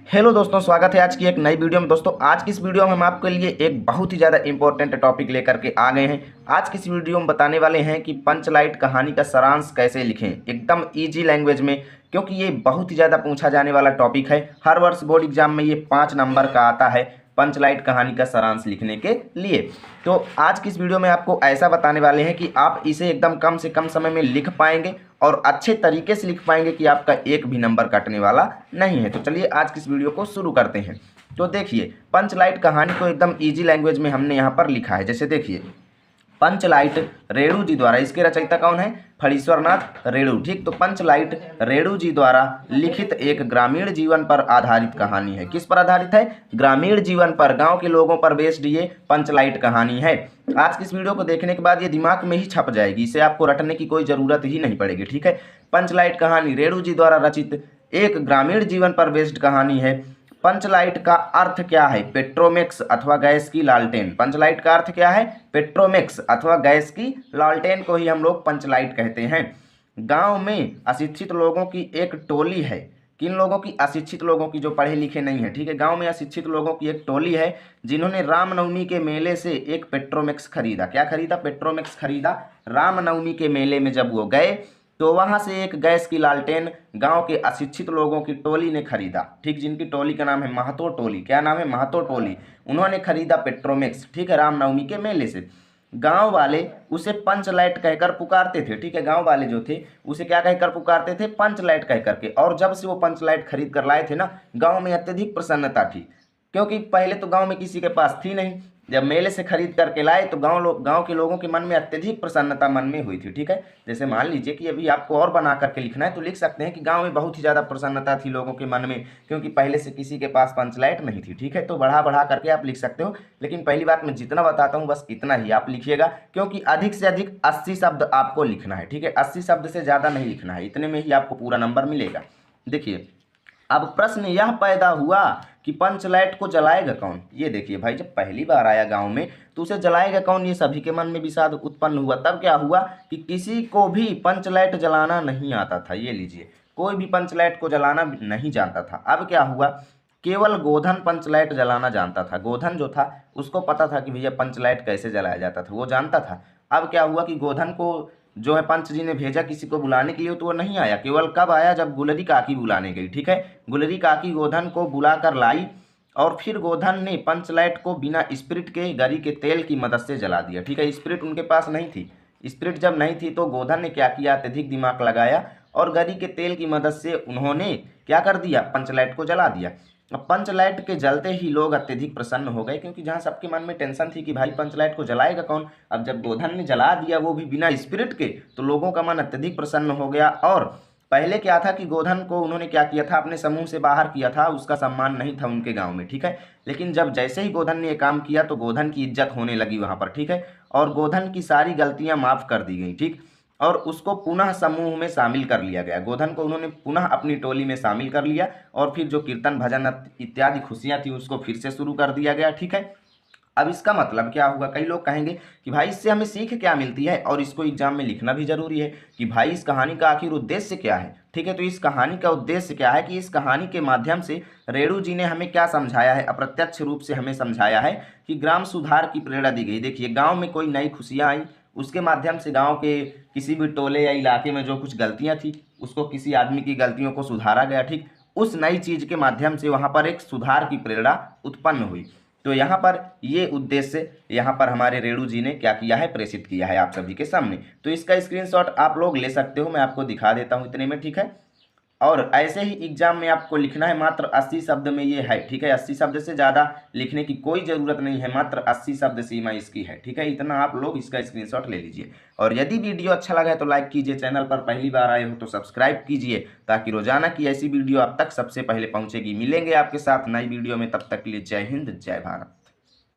Hello दोस्तों, स्वागत है आज की एक नई वीडियो में। दोस्तों आज की इस वीडियो में हम आपके लिए एक बहुत ही ज़्यादा इंपॉर्टेंट टॉपिक लेकर के आ गए हैं। आज की इस वीडियो में बताने वाले हैं कि पंचलाइट कहानी का सारांश कैसे लिखें एकदम इजी लैंग्वेज में, क्योंकि ये बहुत ही ज़्यादा पूछा जाने वाला टॉपिक है। हर वर्ष बोर्ड एग्जाम में ये 5 नंबर का आता है पंचलाइट कहानी का सारांश लिखने के लिए। तो आज की इस वीडियो में आपको ऐसा बताने वाले हैं कि आप इसे एकदम कम से कम समय में लिख पाएंगे और अच्छे तरीके से लिख पाएंगे कि आपका एक भी नंबर कटने वाला नहीं है। तो चलिए आज की इस वीडियो को शुरू करते हैं। तो देखिए, पंचलाइट कहानी को एकदम इजी लैंग्वेज में हमने यहाँ पर लिखा है। जैसे देखिए, पंचलाइट रेणु जी द्वारा, इसके रचयिता कौन है? फणीश्वरनाथ रेणु। ठीक, तो पंचलाइट रेणु जी द्वारा लिखित एक ग्रामीण जीवन पर आधारित कहानी है। किस पर आधारित है? ग्रामीण जीवन पर, गांव के लोगों पर बेस्ड ये पंचलाइट कहानी है। आज की इस वीडियो को देखने के बाद ये दिमाग में ही छप जाएगी, इसे आपको रटने की कोई जरूरत ही नहीं पड़ेगी। ठीक है, पंचलाइट कहानी रेणु जी द्वारा रचित एक ग्रामीण जीवन पर बेस्ड कहानी है। पंचलाइट का अर्थ क्या है? पेट्रोमेक्स अथवा गैस की लालटेन। पंचलाइट का अर्थ क्या है? पेट्रोमेक्स अथवा गैस की लालटेन को ही हम लोग पंचलाइट कहते हैं। गांव में अशिक्षित लोगों की एक टोली है। किन लोगों की? अशिक्षित लोगों की, जो पढ़े लिखे नहीं है। ठीक है, गांव में अशिक्षित लोगों की एक टोली है जिन्होंने रामनवमी के मेले से एक पेट्रोमेक्स खरीदा। क्या खरीदा? पेट्रोमेक्स खरीदा। रामनवमी के मेले में जब वो गए तो वहां से एक गैस की लालटेन गांव के अशिक्षित लोगों की टोली ने खरीदा। ठीक, जिनकी टोली का नाम है महतो टोली। क्या नाम है? महतो टोली। उन्होंने खरीदा पेट्रोमेक्स, ठीक है, रामनवमी के मेले से। गांव वाले उसे पंचलाइट कहकर पुकारते थे। ठीक है, गांव वाले जो थे उसे क्या कहकर पुकारते थे? पंचलाइट कह करके। और जब से वो पंचलाइट खरीद कर लाए थे ना, गांव में अत्यधिक प्रसन्नता थी, क्योंकि पहले तो गांव में किसी के पास थी नहीं। जब मेले से खरीद करके लाए तो गांव के लोगों के मन में अत्यधिक प्रसन्नता मन में हुई थी। ठीक है, जैसे मान लीजिए कि अभी आपको और बना करके लिखना है तो लिख सकते हैं कि गांव में बहुत ही ज़्यादा प्रसन्नता थी लोगों के मन में, क्योंकि पहले से किसी के पास पंचलाइट नहीं थी। ठीक है, तो बढ़ा बढ़ा करके आप लिख सकते हो, लेकिन पहली बात मैं जितना बताता हूँ बस इतना ही आप लिखिएगा, क्योंकि अधिक से अधिक 80 शब्द आपको लिखना है। ठीक है, 80 शब्द से ज़्यादा नहीं लिखना है, इतने में ही आपको पूरा नंबर मिलेगा। देखिए, अब प्रश्न यह पैदा हुआ कि पंचलाइट को जलाएगा कौन? ये देखिए भाई, जब पहली बार आया गांव में तो उसे जलाएगा कौन? ये सभी के मन में विषाद उत्पन्न हुआ। तब क्या हुआ कि किसी को भी पंचलाइट जलाना नहीं आता था। ये लीजिए, कोई भी पंचलाइट को जलाना नहीं जानता था। अब क्या हुआ? केवल गोधन पंचलाइट जलाना जानता था। गोधन जो था उसको पता था कि भैया पंचलाइट कैसे जलाया जाता था, वो जानता था। अब क्या हुआ कि गोधन को जो है पंच जी ने भेजा किसी को बुलाने के लिए, तो वो नहीं आया। केवल कब आया? जब गुलरी काकी बुलाने गई। ठीक है, गुलरी काकी गोधन को बुला कर लाई और फिर गोधन ने पंचलाइट को बिना स्पिरिट के, गरी के तेल की मदद से जला दिया। ठीक है, स्पिरिट उनके पास नहीं थी। स्पिरिट जब नहीं थी तो गोधन ने क्या किया? अत्यधिक दिमाग लगाया और गरी के तेल की मदद से उन्होंने क्या कर दिया? पंचलाइट को जला दिया। अब पंचलाइट के जलते ही लोग अत्यधिक प्रसन्न हो गए, क्योंकि जहां सबके मन में टेंशन थी कि भाई पंचलाइट को जलाएगा कौन, अब जब गोधन ने जला दिया वो भी बिना स्पिरिट के, तो लोगों का मन अत्यधिक प्रसन्न हो गया। और पहले क्या था कि गोधन को उन्होंने क्या किया था? अपने समूह से बाहर किया था, उसका सम्मान नहीं था उनके गांव में। ठीक है, लेकिन जब जैसे ही गोधन ने ये काम किया तो गोधन की इज्जत होने लगी वहां पर। ठीक है, और गोधन की सारी गलतियां माफ कर दी गई। ठीक, और उसको पुनः समूह में शामिल कर लिया गया। गोधन को उन्होंने पुनः अपनी टोली में शामिल कर लिया और फिर जो कीर्तन भजन इत्यादि खुशियां थी उसको फिर से शुरू कर दिया गया। ठीक है, अब इसका मतलब क्या हुआ? कई लोग कहेंगे कि भाई इससे हमें सीख क्या मिलती है, और इसको एग्जाम में लिखना भी जरूरी है कि भाई इस कहानी का आखिर उद्देश्य क्या है। ठीक है, तो इस कहानी का उद्देश्य क्या है कि इस कहानी के माध्यम से रेणु जी ने हमें क्या समझाया है? अप्रत्यक्ष रूप से हमें समझाया है कि ग्राम सुधार की प्रेरणा दी गई। देखिए, गांव में कोई नई खुशियां आई, उसके माध्यम से गांव के किसी भी टोले या इलाके में जो कुछ गलतियां थी उसको, किसी आदमी की गलतियों को सुधारा गया। ठीक, उस नई चीज के माध्यम से वहां पर एक सुधार की प्रेरणा उत्पन्न हुई। तो यहाँ पर ये उद्देश्य यहाँ पर हमारे रेणु जी ने क्या किया है? प्रेषित किया है आप सभी के सामने। तो इसका स्क्रीनशॉट आप लोग ले सकते हो, मैं आपको दिखा देता हूँ इतने में। ठीक है, और ऐसे ही एग्जाम में आपको लिखना है मात्र 80 शब्द में ये है। ठीक है, 80 शब्द से ज़्यादा लिखने की कोई ज़रूरत नहीं है, मात्र 80 शब्द सीमा इसकी है। ठीक है, इतना आप लोग इसका स्क्रीनशॉट ले लीजिए। और यदि वीडियो अच्छा लगा है तो लाइक कीजिए, चैनल पर पहली बार आए हो तो सब्सक्राइब कीजिए, ताकि रोजाना की ऐसी वीडियो आप तक सबसे पहले पहुंचेगी। मिलेंगे आपके साथ नई वीडियो में, तब तक के लिए जय हिंद, जय भारत।